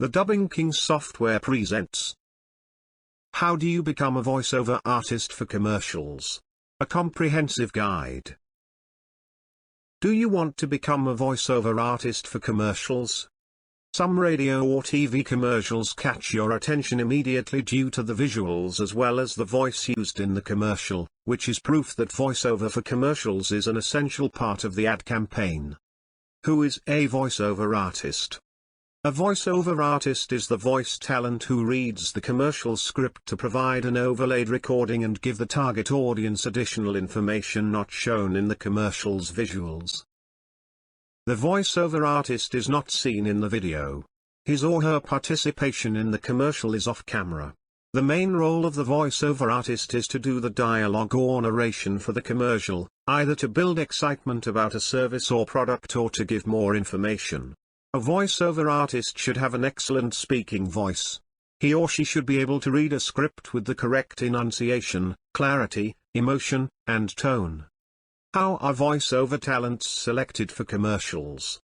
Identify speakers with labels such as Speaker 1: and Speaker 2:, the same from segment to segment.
Speaker 1: The Dubbing King software presents How do you become a voiceover artist for commercials? A comprehensive guide. Do you want to become a voiceover artist for commercials? Some radio or TV commercials catch your attention immediately due to the visuals as well as the voice used in the commercial, which is proof that voiceover for commercials is an essential part of the ad campaign. Who is a voiceover artist? A voiceover artist is the voice talent who reads the commercial script to provide an overlaid recording and give the target audience additional information not shown in the commercial's visuals. The voiceover artist is not seen in the video. His or her participation in the commercial is off camera. The main role of the voiceover artist is to do the dialogue or narration for the commercial, either to build excitement about a service or product or to give more information. A voiceover artist should have an excellent speaking voice. He or she should be able to read a script with the correct enunciation, clarity, emotion, and tone. How are voiceover talents selected for commercials?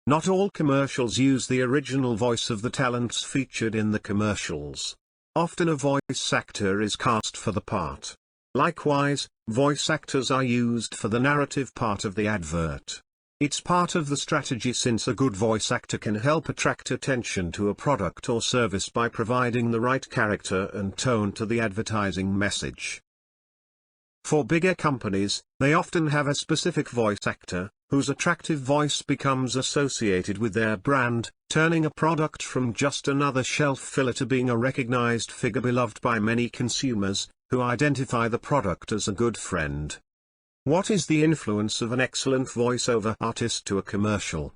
Speaker 1: Not all commercials use the original voice of the talents featured in the commercials. Often a voice actor is cast for the part. Likewise, voice actors are used for the narrative part of the advert. It's part of the strategy since a good voice actor can help attract attention to a product or service by providing the right character and tone to the advertising message. For bigger companies, they often have a specific voice actor, whose attractive voice becomes associated with their brand, turning a product from just another shelf filler to being a recognized figure beloved by many consumers, who identify the product as a good friend. What is the influence of an excellent voiceover artist to a commercial?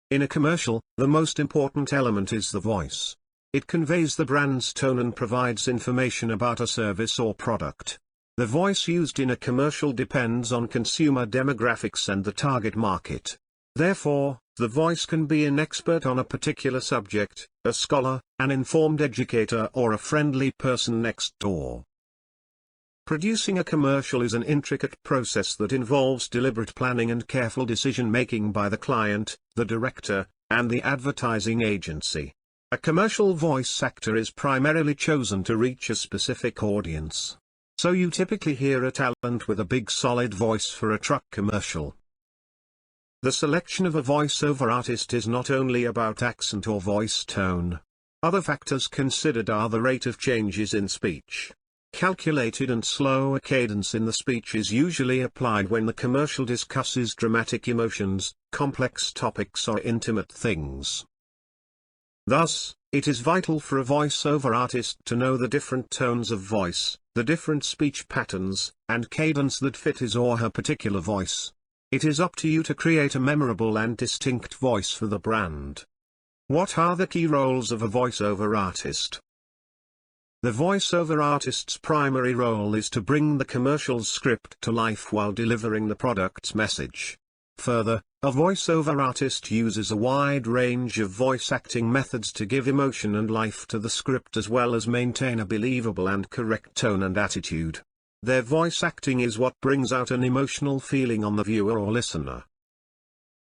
Speaker 1: In a commercial, the most important element is the voice. It conveys the brand's tone and provides information about a service or product. The voice used in a commercial depends on consumer demographics and the target market. Therefore, the voice can be an expert on a particular subject, a scholar, an informed educator, or a friendly person next door. Producing a commercial is an intricate process that involves deliberate planning and careful decision-making by the client, the director, and the advertising agency. A commercial voice actor is primarily chosen to reach a specific audience. So you typically hear a talent with a big solid voice for a truck commercial. The selection of a voiceover artist is not only about accent or voice tone. Other factors considered are the rate of changes in speech. Calculated and slower cadence in the speech is usually applied when the commercial discusses dramatic emotions, complex topics or intimate things. Thus, it is vital for a voiceover artist to know the different tones of voice, the different speech patterns, and cadence that fit his or her particular voice. It is up to you to create a memorable and distinct voice for the brand. What are the key roles of a voiceover artist? The voiceover artist's primary role is to bring the commercial's script to life while delivering the product's message. Further, a voiceover artist uses a wide range of voice acting methods to give emotion and life to the script as well as maintain a believable and correct tone and attitude. Their voice acting is what brings out an emotional feeling on the viewer or listener.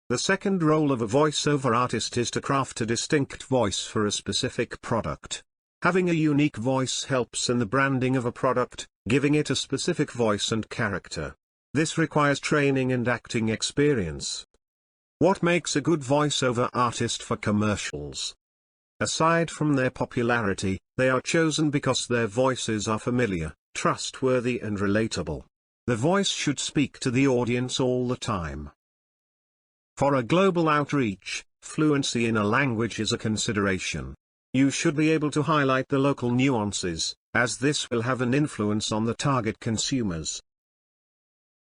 Speaker 1: The second role of a voiceover artist is to craft a distinct voice for a specific product. Having a unique voice helps in the branding of a product, giving it a specific voice and character. This requires training and acting experience. What makes a good voiceover artist for commercials? Aside from their popularity, they are chosen because their voices are familiar, trustworthy and relatable. The voice should speak to the audience all the time. For a global outreach, fluency in a language is a consideration. You should be able to highlight the local nuances, as this will have an influence on the target consumers.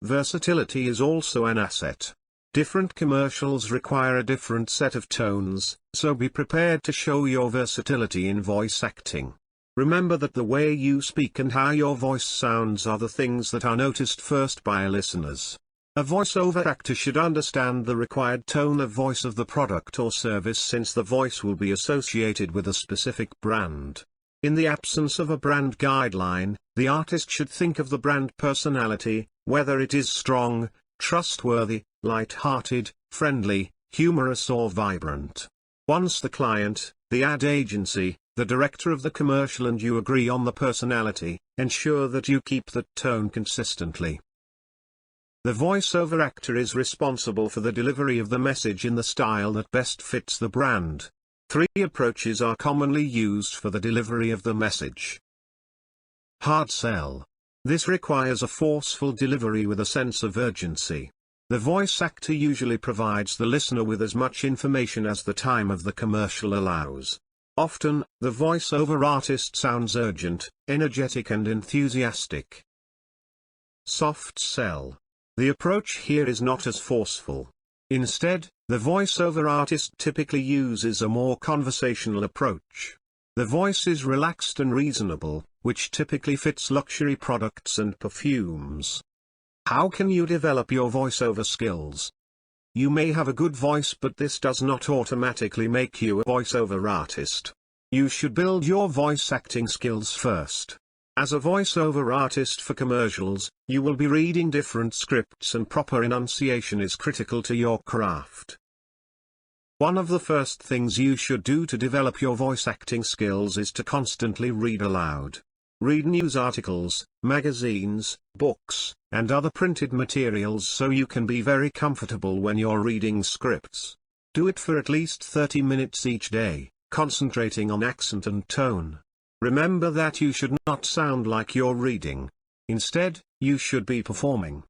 Speaker 1: Versatility is also an asset. Different commercials require a different set of tones, so be prepared to show your versatility in voice acting. Remember that the way you speak and how your voice sounds are the things that are noticed first by listeners. A voiceover actor should understand the required tone of voice of the product or service since the voice will be associated with a specific brand. In the absence of a brand guideline, the artist should think of the brand personality, whether it is strong, trustworthy, light-hearted, friendly, humorous or vibrant. Once the client, the ad agency, the director of the commercial and you agree on the personality, ensure that you keep that tone consistently. The voiceover actor is responsible for the delivery of the message in the style that best fits the brand. 3 approaches are commonly used for the delivery of the message. Hard sell. This requires a forceful delivery with a sense of urgency. The voice actor usually provides the listener with as much information as the time of the commercial allows. Often, the voiceover artist sounds urgent, energetic and enthusiastic. Soft sell. The approach here is not as forceful. Instead, the voiceover artist typically uses a more conversational approach. The voice is relaxed and reasonable, which typically fits luxury products and perfumes. How can you develop your voiceover skills? You may have a good voice, but this does not automatically make you a voiceover artist. You should build your voice acting skills first. As a voiceover artist for commercials, you will be reading different scripts and proper enunciation is critical to your craft. One of the first things you should do to develop your voice acting skills is to constantly read aloud. Read news articles, magazines, books, and other printed materials so you can be very comfortable when you're reading scripts. Do it for at least 30 minutes each day, concentrating on accent and tone. Remember that you should not sound like you're reading. Instead, you should be performing.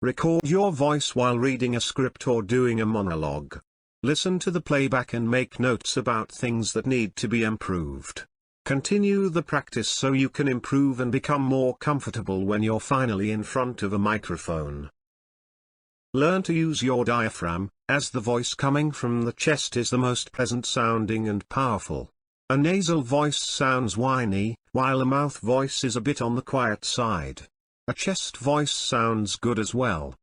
Speaker 1: Record your voice while reading a script or doing a monologue. Listen to the playback and make notes about things that need to be improved. Continue the practice so you can improve and become more comfortable when you're finally in front of a microphone. Learn to use your diaphragm, as the voice coming from the chest is the most pleasant sounding and powerful. A nasal voice sounds whiny, while a mouth voice is a bit on the quiet side. A chest voice sounds good as well.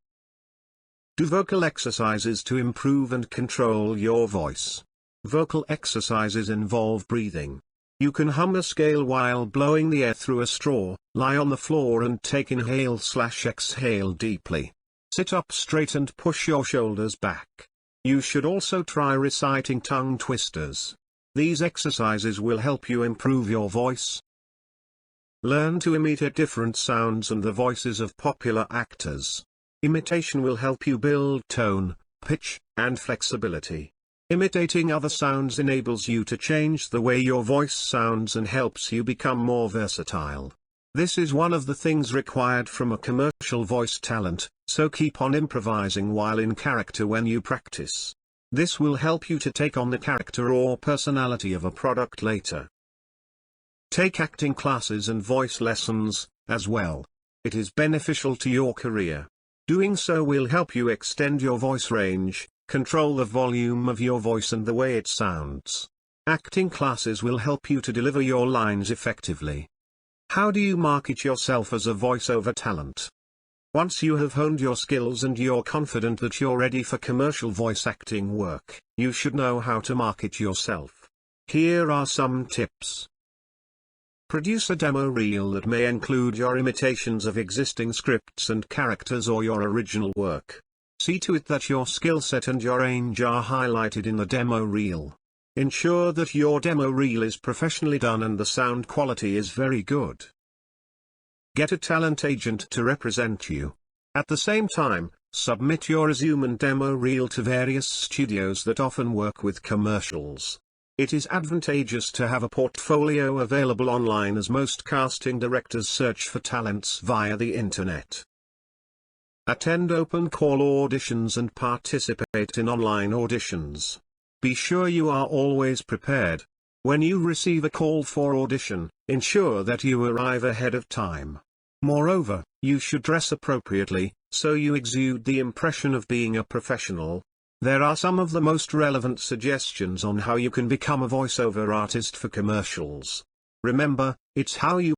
Speaker 1: Do vocal exercises to improve and control your voice. Vocal exercises involve breathing. You can hum a scale while blowing the air through a straw, lie on the floor and take inhale/exhale deeply. Sit up straight and push your shoulders back. You should also try reciting tongue twisters. These exercises will help you improve your voice. Learn to imitate different sounds and the voices of popular actors. Imitation will help you build tone, pitch, and flexibility. Imitating other sounds enables you to change the way your voice sounds and helps you become more versatile. This is one of the things required from a commercial voice talent, so keep on improvising while in character when you practice. This will help you to take on the character or personality of a product later. Take acting classes and voice lessons, as well. It is beneficial to your career. Doing so will help you extend your voice range, control the volume of your voice and the way it sounds. Acting classes will help you to deliver your lines effectively. How do you market yourself as a voiceover talent? Once you have honed your skills and you're confident that you're ready for commercial voice acting work, you should know how to market yourself. Here are some tips. Produce a demo reel that may include your imitations of existing scripts and characters or your original work. See to it that your skill set and your range are highlighted in the demo reel. Ensure that your demo reel is professionally done and the sound quality is very good. Get a talent agent to represent you. At the same time, submit your resume and demo reel to various studios that often work with commercials. It is advantageous to have a portfolio available online as most casting directors search for talents via the internet. Attend open call auditions and participate in online auditions. Be sure you are always prepared. When you receive a call for audition, ensure that you arrive ahead of time. Moreover, you should dress appropriately, so you exude the impression of being a professional. There are some of the most relevant suggestions on how you can become a voiceover artist for commercials. Remember, it's how you